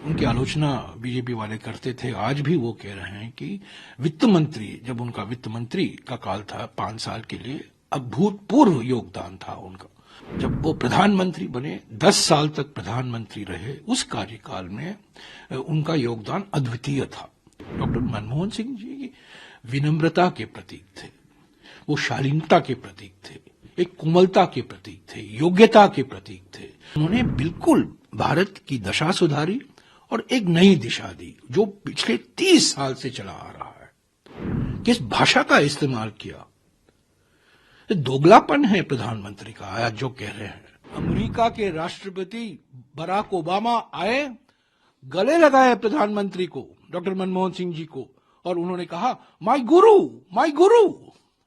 उनकी आलोचना बीजेपी वाले करते थे। आज भी वो कह रहे हैं कि वित्त मंत्री, जब उनका वित्त मंत्री का काल था 5 साल के लिए, अभूतपूर्व योगदान था उनका। जब वो प्रधानमंत्री बने, 10 साल तक प्रधानमंत्री रहे, उस कार्यकाल में उनका योगदान अद्वितीय था। डॉक्टर मनमोहन सिंह जी विनम्रता के प्रतीक थे, वो शालीनता के प्रतीक थे, एक कोमलता के प्रतीक थे, योग्यता के प्रतीक थे। उन्होंने बिल्कुल भारत की दशा सुधारी और एक नई दिशा दी, जो पिछले 30 साल से चला आ रहा है। किस भाषा का इस्तेमाल किया, दोगलापन है प्रधानमंत्री का। आज जो कह रहे हैं, अमेरिका के राष्ट्रपति बराक ओबामा आए, गले लगाए प्रधानमंत्री को, डॉक्टर मनमोहन सिंह जी को, और उन्होंने कहा my Guru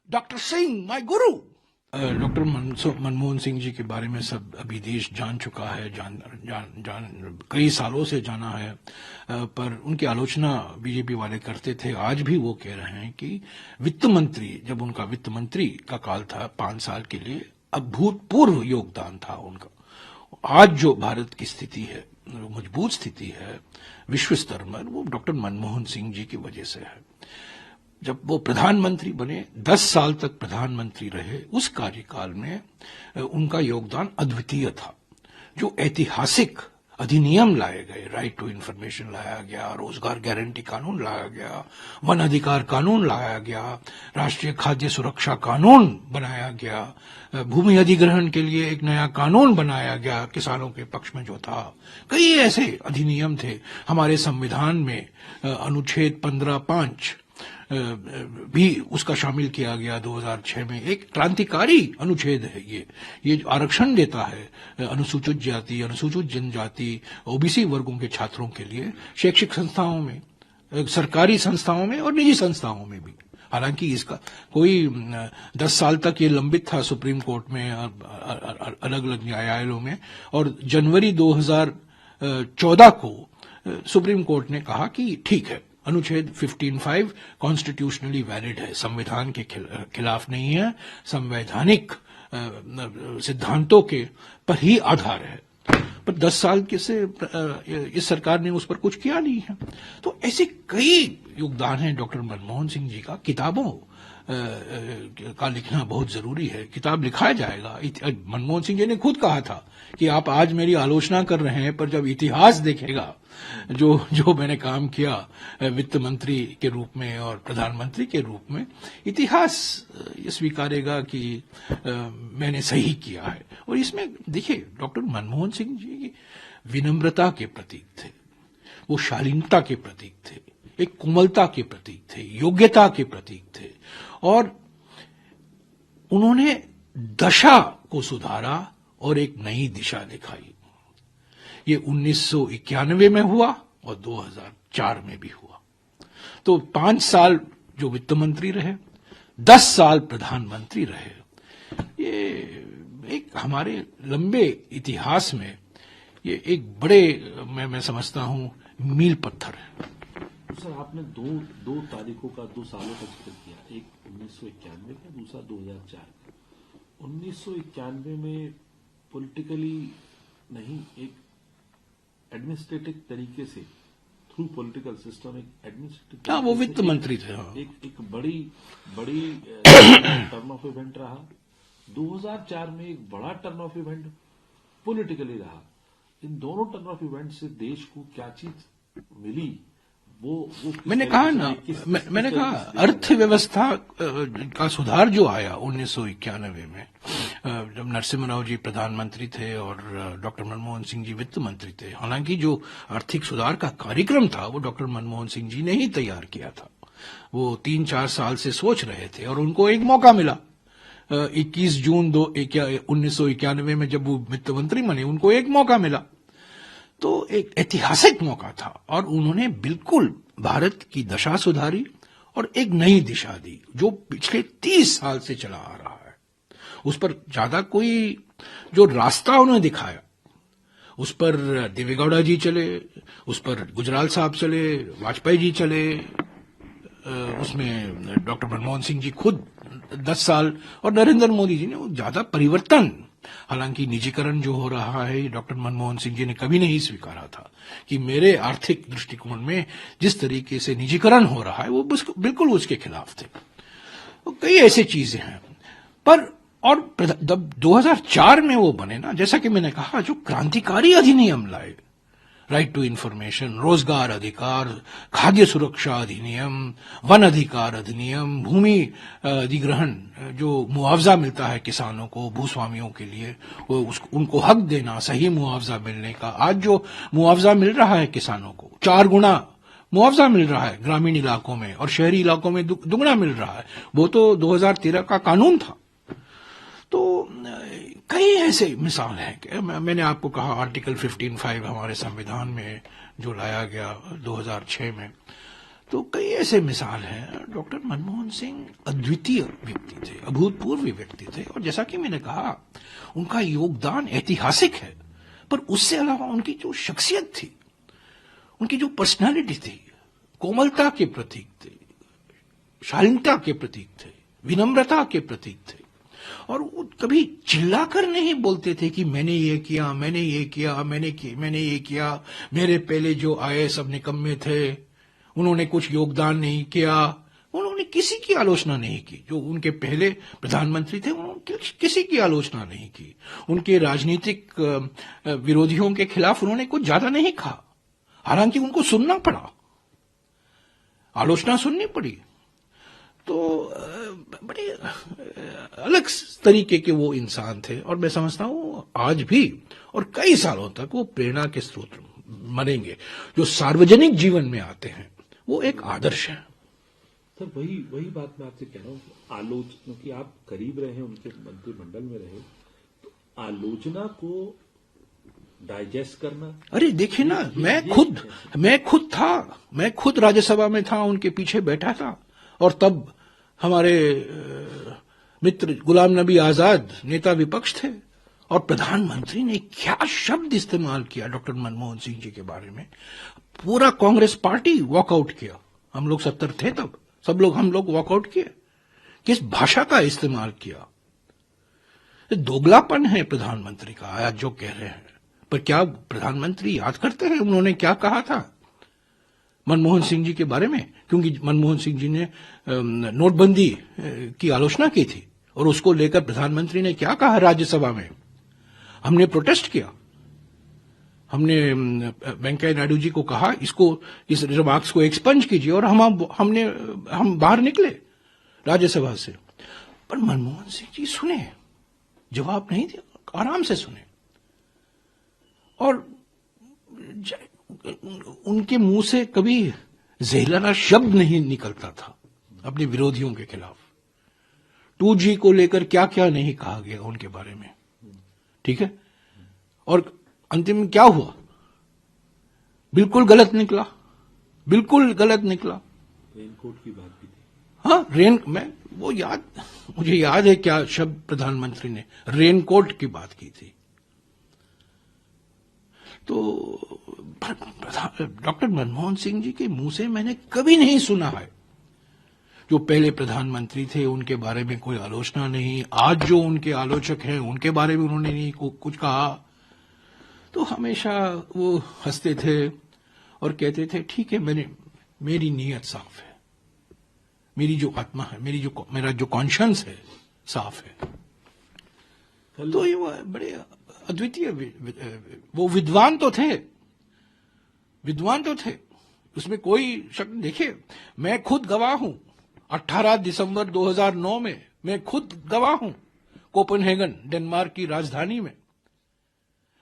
doctor Singh, my Guru. Doctor Manmohan Singh ji के बारे में सब अभी देश जान चुका है, कई सालों से जाना है, पर उनकी आलोचना बीजेपी वाले करते थे। आज भी वो कह रहे हैं कि वित्त मंत्री, जब उनका वित्त मंत्री का काल था 5 साल के लिए, अभूतपूर्व योगदान था उनका। आज जो भारत की स्थिति है, मजबूत स्थिति है विश्व स्तर पर, वो डॉक्टर मनमोहन सिंह जी की वजह से है। जब वो प्रधानमंत्री बने, 10 साल तक प्रधानमंत्री रहे, उस कार्यकाल में उनका योगदान अद्वितीय था। जो ऐतिहासिक अधिनियम लाए गए, राइट टू इंफॉर्मेशन लाया गया, रोजगार गारंटी कानून लाया गया, वन अधिकार कानून लाया गया, राष्ट्रीय खाद्य सुरक्षा कानून बनाया गया, भूमि अधिग्रहण के लिए एक नया कानून बनाया गया किसानों के पक्ष में जो था। कई ऐसे अधिनियम थे हमारे संविधान में। अनुच्छेद 15(5) भी उसका शामिल किया गया 2006 में। एक क्रांतिकारी अनुच्छेद है ये जो आरक्षण देता है अनुसूचित जाति, अनुसूचित जनजाति, ओबीसी वर्गों के छात्रों के लिए शैक्षिक संस्थाओं में, सरकारी संस्थाओं में और निजी संस्थाओं में भी। हालांकि इसका कोई 10 साल तक ये लंबित था सुप्रीम कोर्ट में, अलग अलग न्यायालयों में, और जनवरी 2014 को सुप्रीम कोर्ट ने कहा कि ठीक है, अनुच्छेद 15(5) कॉन्स्टिट्यूशनली वैलिड है, संविधान के खिलाफ नहीं है, संवैधानिक सिद्धांतों के पर ही आधार है। पर 10 साल के से इस सरकार ने उस पर कुछ किया नहीं है। तो ऐसे कई योगदान है डॉक्टर मनमोहन सिंह जी का। किताबों का लिखना बहुत जरूरी है, किताब लिखा जाएगा। मनमोहन सिंह जी ने खुद कहा था कि आप आज मेरी आलोचना कर रहे हैं, पर जब इतिहास देखेगा जो मैंने काम किया वित्त मंत्री के रूप में और प्रधानमंत्री के रूप में, इतिहास ये स्वीकारेगा कि मैंने सही किया है। और इसमें देखिए, डॉक्टर मनमोहन सिंह जी विनम्रता के प्रतीक थे, वो शालीनता के प्रतीक थे, एक कोमलता के प्रतीक थे, योग्यता के प्रतीक थे, और उन्होंने दशा को सुधारा और एक नई दिशा दिखाई। ये 1991 में हुआ और 2004 में भी हुआ। तो 5 साल जो वित्त मंत्री रहे, 10 साल प्रधानमंत्री रहे, ये एक हमारे लंबे इतिहास में ये एक बड़े, मैं समझता हूं, मील पत्थर है। सर, आपने दो तारीखों का, 2 सालों का जिक्र किया, एक 1991 का, दूसरा 2004 का। 1991 में पॉलिटिकली नहीं, एक एडमिनिस्ट्रेटिव तरीके से, थ्रू पॉलिटिकल सिस्टम, एक एडमिनिस्ट्रेटिव, हाँ, वो वित्त मंत्री थे। हाँ। एक बड़ी टर्न ऑफ इवेंट रहा। 2004 में एक बड़ा टर्न ऑफ इवेंट पॉलिटिकली रहा। इन दोनों टर्न ऑफ इवेंट से देश को क्या चीज मिली, वो मैंने कहा ना, मैंने कहा अर्थव्यवस्था का सुधार जो आया 1991 में, जब नरसिम्हा राव जी प्रधानमंत्री थे और डॉक्टर मनमोहन सिंह जी वित्त मंत्री थे। हालांकि जो आर्थिक सुधार का कार्यक्रम था वो डॉक्टर मनमोहन सिंह जी ने ही तैयार किया था। वो 3-4 साल से सोच रहे थे और उनको एक मौका मिला। 21 जून 1991 में जब वो वित्त मंत्री बने, उनको एक मौका मिला, तो एक ऐतिहासिक मौका था, और उन्होंने बिल्कुल भारत की दशा सुधारी और एक नई दिशा दी, जो पिछले 30 साल से चला आ रहा है। उस पर ज्यादा कोई जो रास्ता उन्होंने दिखाया, उस पर देवेगौड़ा जी चले, उस पर गुजराल साहब चले, वाजपेयी जी चले, उसमें डॉक्टर मनमोहन सिंह जी खुद 10 साल, और नरेंद्र मोदी जी ने ज्यादा परिवर्तन हालांकि निजीकरण जो हो रहा है डॉक्टर मनमोहन सिंह जी ने कभी नहीं स्वीकारा था कि मेरे आर्थिक दृष्टिकोण में जिस तरीके से निजीकरण हो रहा है वो बिल्कुल उसके खिलाफ थे। तो कई ऐसी चीजें हैं पर और जब 2004 में वो बने ना, जैसा कि मैंने कहा, जो क्रांतिकारी अधिनियम लाए, राइट टू इंफॉर्मेशन, रोजगार अधिकार, खाद्य सुरक्षा अधिनियम, वन अधिकार अधिनियम, भूमि अधिग्रहण, जो मुआवजा मिलता है किसानों को, भूस्वामियों के लिए, उनको हक देना, सही मुआवजा मिलने का। आज जो मुआवजा मिल रहा है किसानों को, 4 गुना मुआवजा मिल रहा है ग्रामीण इलाकों में और शहरी इलाकों में दुगना मिल रहा है। वो तो 2013 का कानून था। तो कई ऐसे मिसाल है कि मैंने आपको कहा आर्टिकल 15(5) हमारे संविधान में जो लाया गया 2006 में, तो कई ऐसे मिसाल हैं। डॉक्टर मनमोहन सिंह अद्वितीय व्यक्ति थे, अभूतपूर्व व्यक्ति थे, और जैसा कि मैंने कहा उनका योगदान ऐतिहासिक है, पर उससे अलावा उनकी जो शख्सियत थी, उनकी जो पर्सनालिटी थी, कोमलता के प्रतीक थे, शालीनता के प्रतीक थे, विनम्रता के प्रतीक थे। और वो कभी चिल्लाकर नहीं बोलते थे कि मैंने ये किया, मैंने ये किया, मैंने ये किया, मेरे पहले जो आए सब निकम्मे थे, उन्होंने कुछ योगदान नहीं किया। उन्होंने किसी की आलोचना नहीं की। जो उनके पहले प्रधानमंत्री थे उन्होंने किसी की आलोचना नहीं की। उनके राजनीतिक विरोधियों के खिलाफ उन्होंने कुछ ज्यादा नहीं कहा, हालांकि उनको सुनना पड़ा, आलोचना सुननी पड़ी। तो बड़े अलग तरीके के वो इंसान थे, और मैं समझता हूं आज भी और कई सालों तक वो प्रेरणा के स्रोत बनेंगे। जो सार्वजनिक जीवन में आते हैं वो एक आदर्श है। सर वही बात मैं आपसे कह रहा हूँ, आलोचना, क्योंकि आप करीब रहे, उनके मंत्रिमंडल में रहे, तो आलोचना को डाइजेस्ट करना। अरे देखिए ना, मैं खुद राज्यसभा में था, उनके पीछे बैठा था, और तब हमारे मित्र गुलाम नबी आजाद नेता विपक्ष थे, और प्रधानमंत्री ने क्या शब्द इस्तेमाल किया डॉक्टर मनमोहन सिंह जी के बारे में। पूरा कांग्रेस पार्टी वॉकआउट किया, हम लोग 70 थे तब, हम लोग वॉकआउट किए। किस भाषा का इस्तेमाल किया। दोगलापन है प्रधानमंत्री का आज जो कह रहे हैं, पर क्या प्रधानमंत्री याद करते हैं उन्होंने क्या कहा था मनमोहन सिंह जी के बारे में? क्योंकि मनमोहन सिंह जी ने नोटबंदी की आलोचना की थी, और उसको लेकर प्रधानमंत्री ने क्या कहा राज्यसभा में? हमने प्रोटेस्ट किया, हमने वेंकैया नायडू जी को कहा इस रिमार्क्स को एक्सपंज कीजिए, और हम बाहर निकले राज्यसभा से। पर मनमोहन सिंह जी सुने, जवाब नहीं दिया, आराम से सुने, और उनके मुंह से कभी जहरीला शब्द नहीं निकलता था अपने विरोधियों के खिलाफ। 2G को लेकर क्या क्या नहीं कहा गया उनके बारे में, ठीक है। और अंतिम में क्या हुआ? बिल्कुल गलत निकला। रेनकोट की बात भी थी। हाँ, मुझे याद है क्या शब्द प्रधानमंत्री ने रेनकोट की बात की थी। तो डॉक्टर मनमोहन सिंह जी के मुंह से मैंने कभी नहीं सुना है, जो पहले प्रधानमंत्री थे उनके बारे में कोई आलोचना नहीं। आज जो उनके आलोचक हैं उनके बारे में उन्होंने नहीं कुछ कहा। तो हमेशा वो हंसते थे और कहते थे ठीक है, मेरी नीयत साफ है, मेरी जो आत्मा है, मेरा जो कॉन्शियंस है साफ है। तो ये बड़े अद्वितीय वो विद्वान तो थे, उसमें कोई शक। देखिए, मैं खुद गवाह हूं, 18 दिसंबर 2009 में मैं खुद गवाह हूं, कोपेनहेगन डेनमार्क की राजधानी में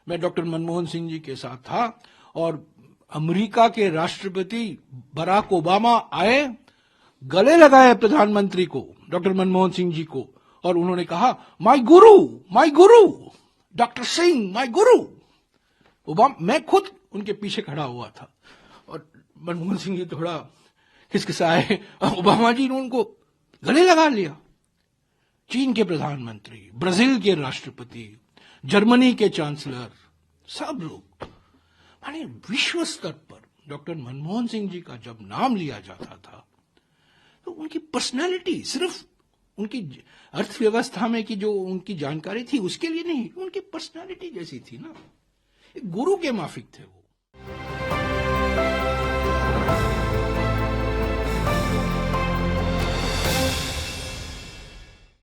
मैं डॉक्टर मनमोहन सिंह जी के साथ था, और अमेरिका के राष्ट्रपति बराक ओबामा आए, गले लगाए प्रधानमंत्री को, डॉक्टर मनमोहन सिंह जी को, और उन्होंने कहा my Guru doctor Singh, my गुरु। मैं खुद उनके पीछे खड़ा हुआ था, और मनमोहन सिंह जी थोड़ा खिसखिसाए, ओबामा जी ने उनको गले लगा लिया। चीन के प्रधानमंत्री, ब्राजील के राष्ट्रपति, जर्मनी के चांसलर, सब लोग, माने विश्व स्तर पर डॉक्टर मनमोहन सिंह जी का जब नाम लिया जाता था, तो उनकी पर्सनैलिटी सिर्फ उनकी अर्थव्यवस्था में की जो उनकी जानकारी थी उसके लिए नहीं, उनकी पर्सनालिटी जैसी थी ना, एक गुरु के माफिक थे वो।